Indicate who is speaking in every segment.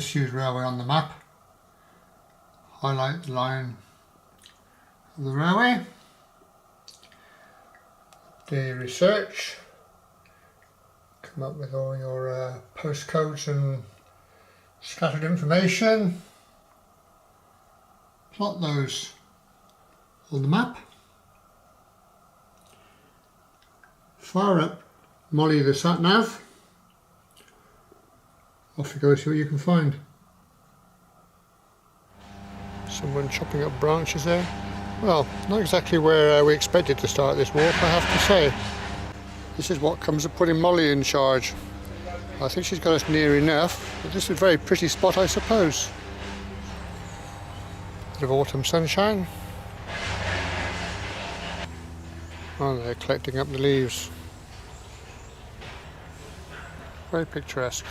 Speaker 1: disused railway on the map. Highlight the line of the railway. Do your research. Come up with all your postcodes and scattered information. Plot those on the map. Fire up Molly the sat-nav. Off you go, see what you can find. Someone chopping up branches there. Well, not exactly where we expected to start this walk, I have to say. This is what comes of putting Molly in charge. I think she's got us near enough, but this is a very pretty spot, I suppose. Bit of autumn sunshine. Oh, they're collecting up the leaves. Very picturesque.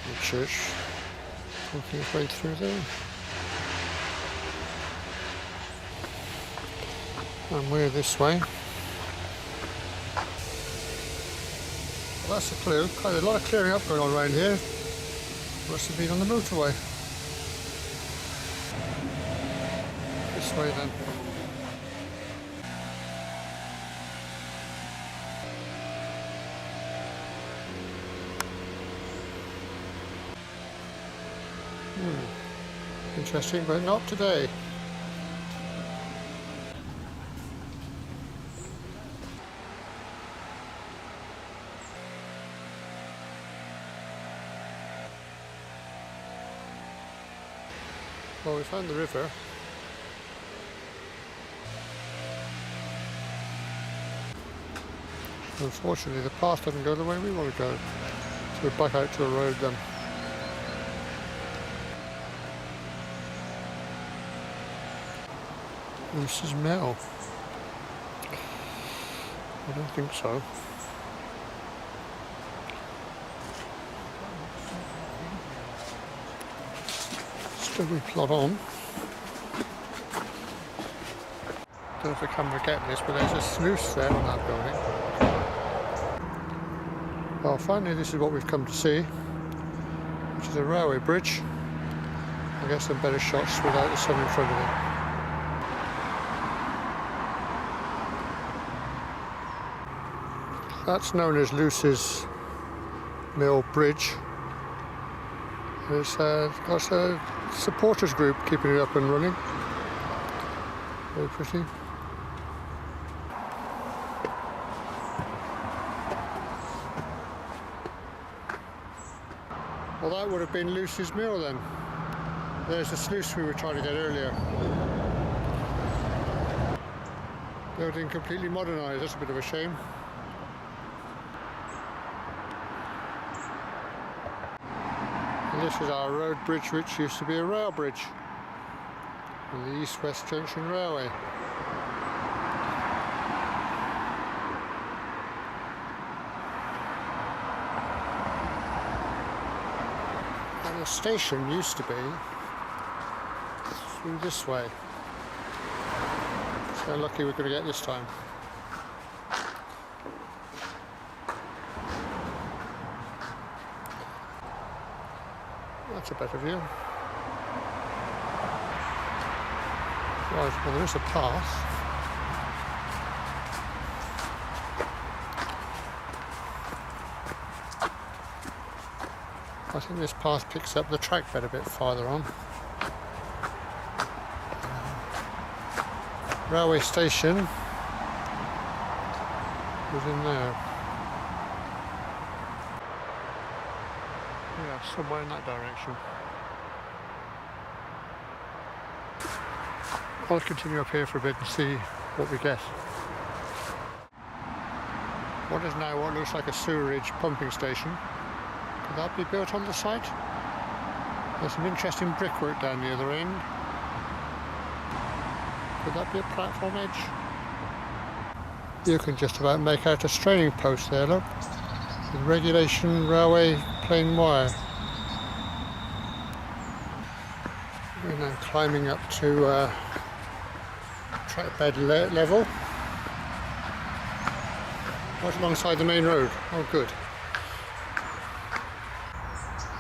Speaker 1: The church walking its way through there. And we're this way. Well, that's a clue. Quite a lot of clearing up going on around here. Must have been on the motorway. This way then. Interesting, but not today. Well, we found the river. Unfortunately, the path doesn't go the way we want to go. So we're back out to a road then. Mrs. Mel. I don't think so. Still we plod on. Don't know if the camera get this, but there's a sluice there on that building. Well, finally this is what we've come to see, which is a railway bridge. I guess some better shots without the sun in front of it. That's known as Luce's Mill Bridge. It's got a supporters group keeping it up and running. Very pretty. Well, that would have been Luce's Mill then. There's the sluice we were trying to get earlier. Building completely modernised, that's a bit of a shame. This is our road bridge, which used to be a rail bridge on the East-West Junction Railway. And the station used to be through this way. So lucky we're going to get this time. That's a better view. Right, well, there is a path. I think this path picks up the track bed a bit farther on. Railway station was in there. Yeah, somewhere in that direction. I'll continue up here for a bit and see what we get. What is now what looks like a sewerage pumping station. Could that be built on the site? There's some interesting brickwork down the other end. Could that be a platform edge? You can just about make out a straining post there, look. With regulation railway plain wire. We're now climbing up to track bed level. Right alongside the main road. Oh, good.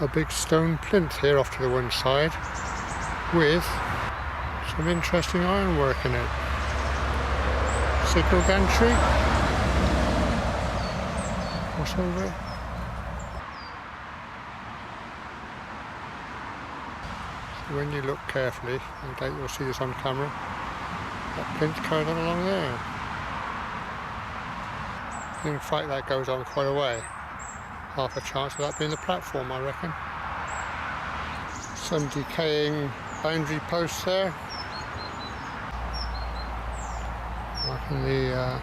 Speaker 1: a big stone plinth here off to the one side with some interesting ironwork in it. Signal gantry. What's over it? So when you look carefully, I doubt you'll see this on camera, that plinth carried on along there. In fact, that goes on quite a way. Half a chance of that being the platform, I reckon. Some decaying boundary posts there. Marking the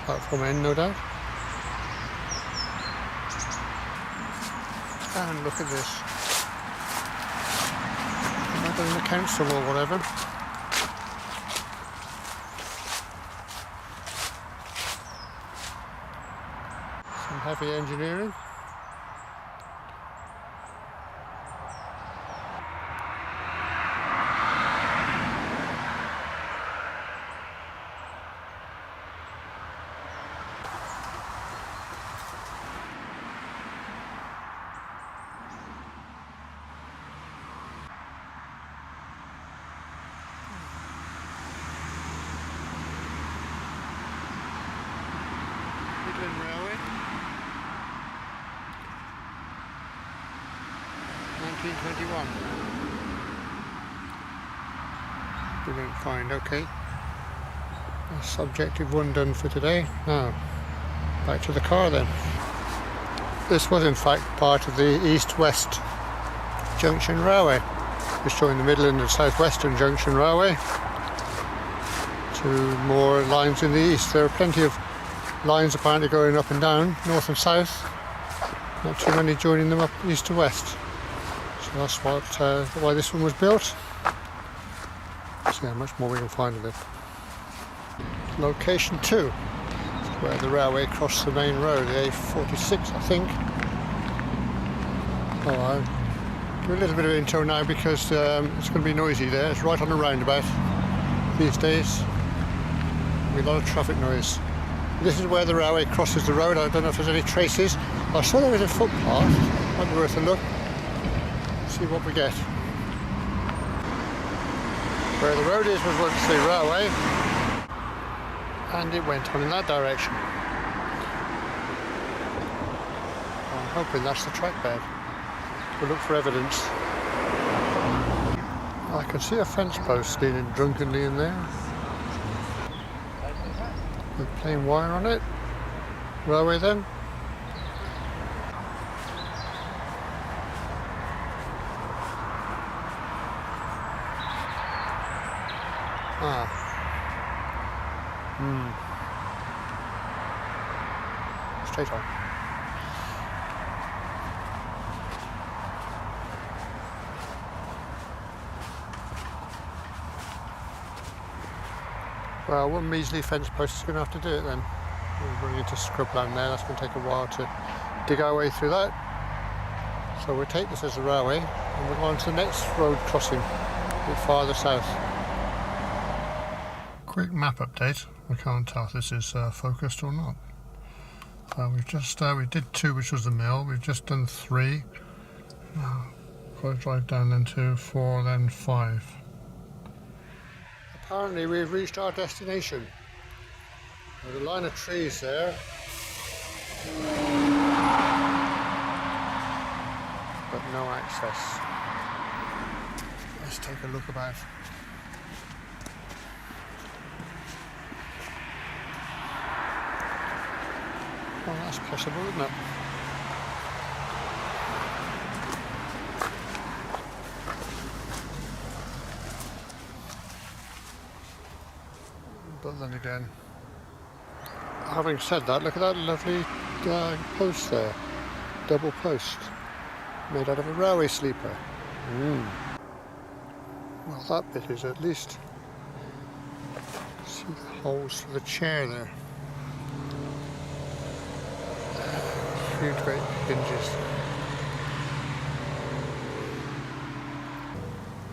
Speaker 1: platform end, no doubt. And look at this. Another in the council or whatever. Some heavy engineering. Midland Railway, 1921. Brilliant find, okay. A subjective one done for today. Now, back to the car then. This was in fact part of the East-West Junction Railway. It's showing the Midland and South Western Junction Railway. Two more lines in the east. There are plenty of lines apparently going up and down, north and south. Not too many joining them up east to west. So that's why this one was built. See how much more we can find of it. Location 2, where the railway crossed the main road, the A46 I think. Oh, I'll do a little bit of intro now because it's going to be noisy there. It's right on the roundabout these days. There'll be a lot of traffic noise. This is where the railway crosses the road. I don't know if there's any traces. I saw there was a footpath. Might be worth a look. See what we get. Where the road is was once the railway, and it went on in that direction. I'm hoping that's the track bed. We'll look for evidence. I can see a fence post leaning drunkenly in there. With plain wire on it. Railway then. Straight on. Well, one measly fence post is going to have to do it then. We're going into scrubland there. That's going to take a while to dig our way through that. So we'll take this as a railway and we'll go on to the next road crossing a bit farther south. Quick map update. I can't tell if this is focused or not. We did 2, which was the mill. We've just done 3. Now, got to drive down then to 4, then 5. Apparently we've reached our destination. There's a line of trees there. But no access. Let's take a look about. Well, that's possible, isn't it? But then again, having said that, look at that lovely post there. Double post. Made out of a railway sleeper. Well, that bit is at least. See the holes for the chair there. Huge great hinges.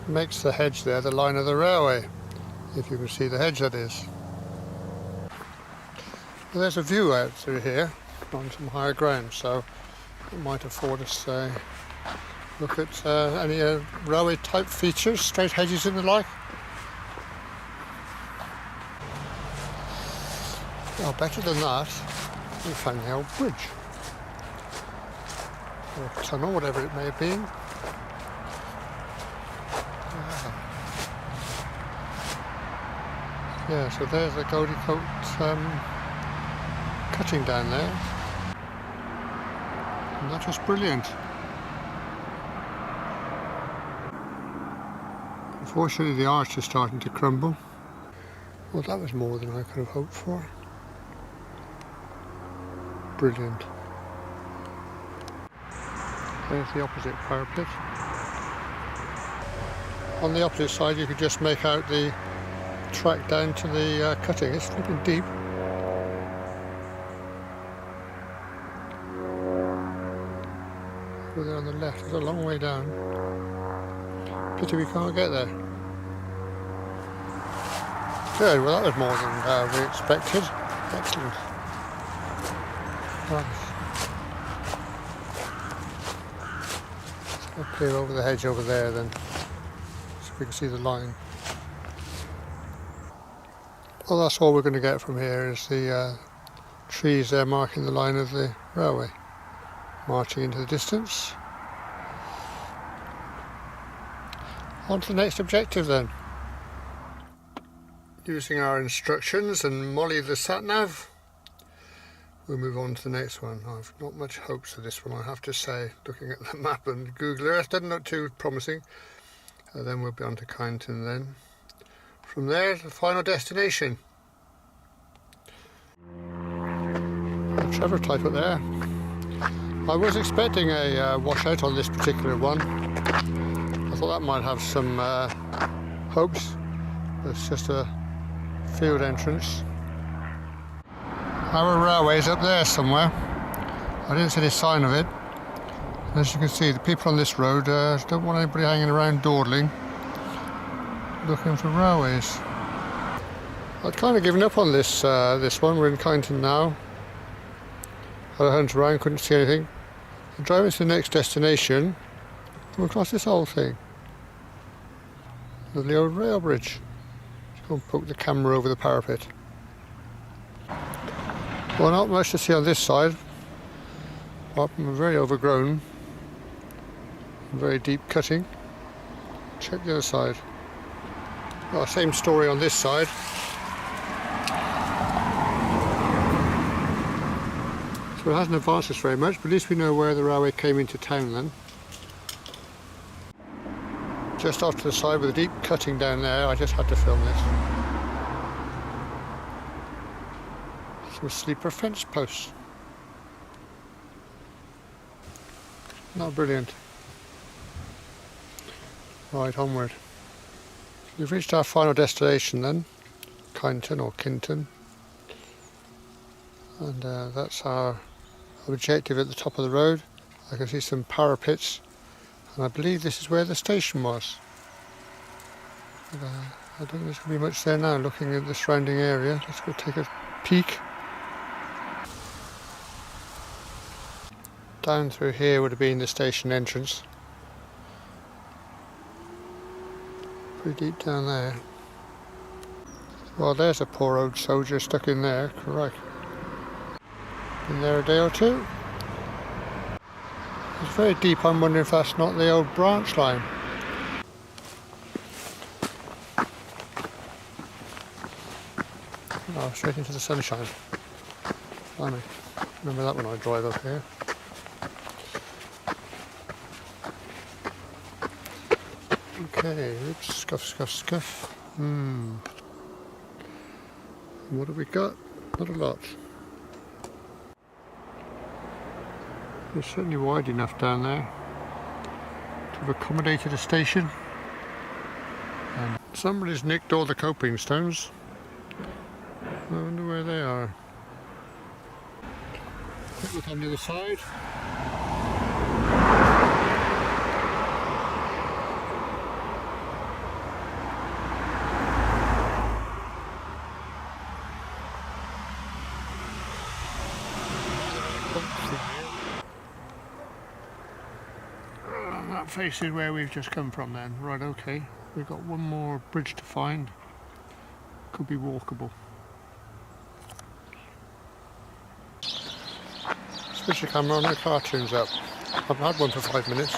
Speaker 1: Makes the hedge there the line of the railway, if you can see the hedge that is. Well, there's a view out through here on some higher ground, so it might afford us Look at any railway type features, straight hedges and the like. Oh, better than that, we found the old bridge. Or tunnel, whatever it may have been. Yeah, so there's the Goldie Coat cutting down there. And that's just brilliant. Unfortunately the arch is starting to crumble. Well, that was more than I could have hoped for. Brilliant. There's the opposite parapet. On the opposite side you could just make out the track down to the cutting. It's flipping deep. Over there on the left, it's a long way down. Pity we can't get there. Good, well that was more than we expected. Excellent. Right. Let's go clear over the hedge over there then, so we can see the line. Well, that's all we're going to get from here is the trees there marking the line of the railway, marching into the distance. On to the next objective then. Using our instructions and Molly the sat-nav, we'll move on to the next one. I've not much hopes of this one, I have to say. Looking at the map and Google Earth doesn't look too promising. Then we'll be on to Kyneton then. From there, the final destination. Trevor type up there. I was expecting a washout on this particular one. I thought that might have some hopes. It's just a field entrance. Our railway's up there somewhere. I didn't see any sign of it. As you can see, the people on this road don't want anybody hanging around dawdling, looking for railways. I'd kind of given up on this one. We're in Kyneton now. Had a hunt around, couldn't see anything. I'm driving to the next destination. Come across this whole thing. Lovely old rail bridge. Just go and poke the camera over the parapet. Well, not much to see on this side. Very overgrown. Very deep cutting. Check the other side. Well, same story on this side. So it hasn't advanced us very much, but at least we know where the railway came into town then. Just off to the side with a deep cutting down there, I just had to film this. Some sleeper fence posts. Not brilliant. Right, onward. We've reached our final destination then, Kyneton or Kinton. And that's our objective at the top of the road. I can see some parapets, and I believe this is where the station was. But, I don't think there's going to be much there now. Looking at the surrounding area, let's go take a peek. Down through here would have been the station entrance. Pretty deep down there. Well, there's a poor old soldier stuck in there, correct. Been there a day or two. It's very deep. I'm wondering if that's not the old branch line. Oh, straight into the sunshine. Blimey. Remember that when I drive up here. Okay, oops, scuff, scuff, scuff. What have we got? Not a lot. It's certainly wide enough down there to have accommodated a station. And somebody's nicked all the coping stones. I wonder where they are. Look on the other side. That faces where we've just come from then. Right, okay. We've got one more bridge to find. Could be walkable. Switch the camera on, the cartoon's up. I've had one for 5 minutes.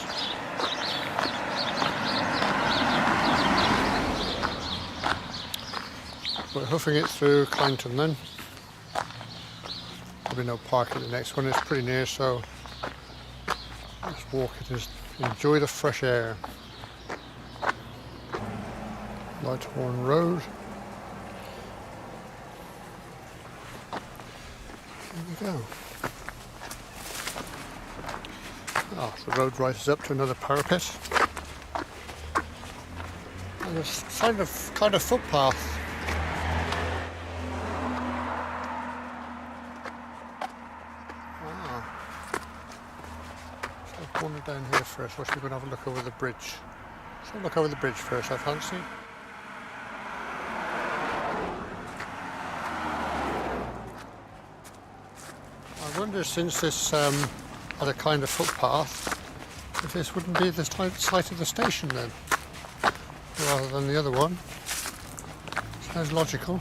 Speaker 1: We're hoofing it through Clanton then. There'll be no parking at the next one, it's pretty near, so let's walk it and enjoy the fresh air. Lighthorn Road. Here we go. Oh, the road rises up to another parapet. And there's kind of footpath. Wow. So I've wandered down here first. We're going to have a look over the bridge. So look over the bridge first, I fancy. I wonder, since this had a kind of footpath, if this wouldn't be the site of the station then, rather than the other one. Sounds logical.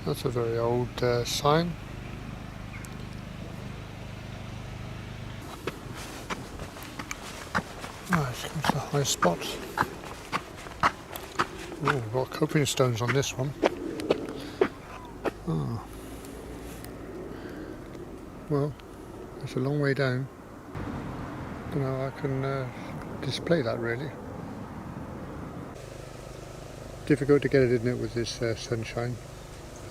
Speaker 1: That's a very old sign. Right, come to the high spot. Oh, we've got coping stones on this one. Oh. Well, it's a long way down. You know, I can display that really. Difficult to get it, isn't it, with this sunshine?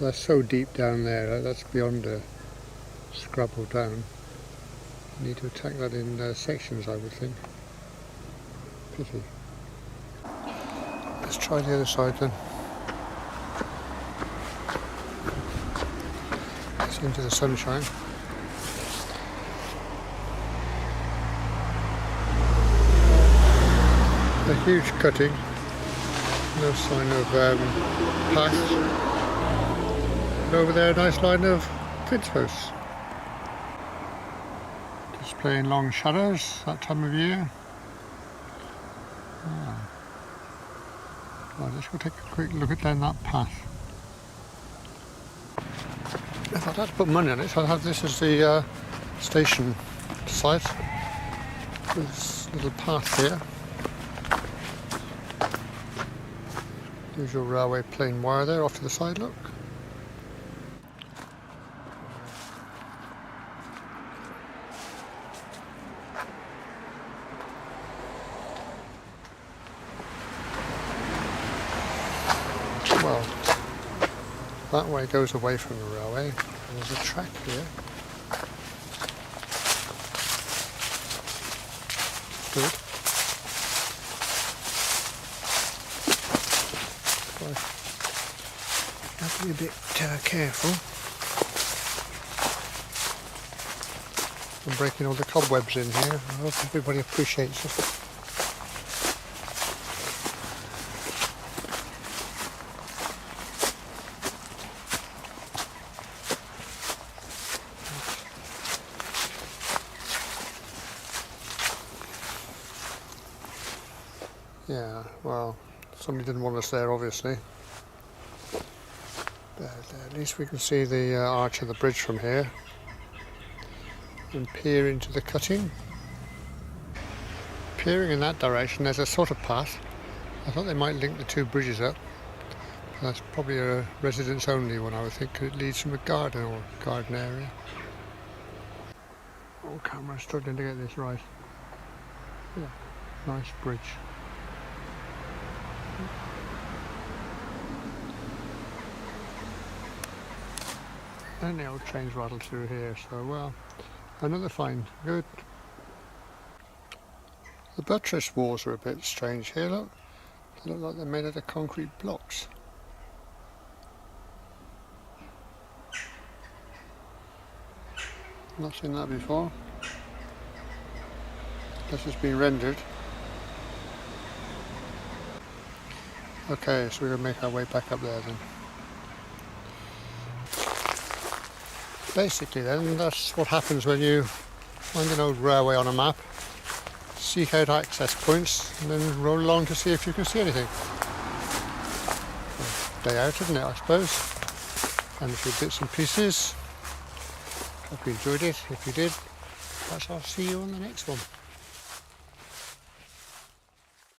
Speaker 1: That's so deep down there, that's beyond scrabble down. You need to attack that in sections, I would think. Pity. Let's try the other side then. It's into the sunshine. A huge cutting. No sign of path. And over there, a nice line of fence posts. Displaying long shadows that time of year. Ah. Right, let's go take a quick look at down that path. If I'd had to put money on it, I'd have this as the station site. With this little path here. Usual railway plain wire there off to the side, look. Well, that way goes away from the railway. There's a track here. Good. Have to be a bit careful. I'm breaking all the cobwebs in here. I hope everybody appreciates it. Yeah, well, somebody didn't want us there, obviously. But at least we can see the arch of the bridge from here and peer into the cutting. Peering in that direction, there's a sort of path. I thought they might link the two bridges up. That's probably a residents only one, I would think, 'cause it leads from a garden or garden area. Oh, camera's struggling to get this right. Yeah, nice bridge. And the old trains rattle through here, so well, another find, good. The buttress walls are a bit strange here, look. They look like they're made out of concrete blocks. Not seen that before. This has been rendered. Okay, so we're going to make our way back up there then. Basically then, that's what happens when you find an old railway on a map, seek out access points and then roll along to see if you can see anything. Day out, isn't it, I suppose? And a few bits and pieces. Hope you enjoyed it. If you did, perhaps I'll see you on the next one.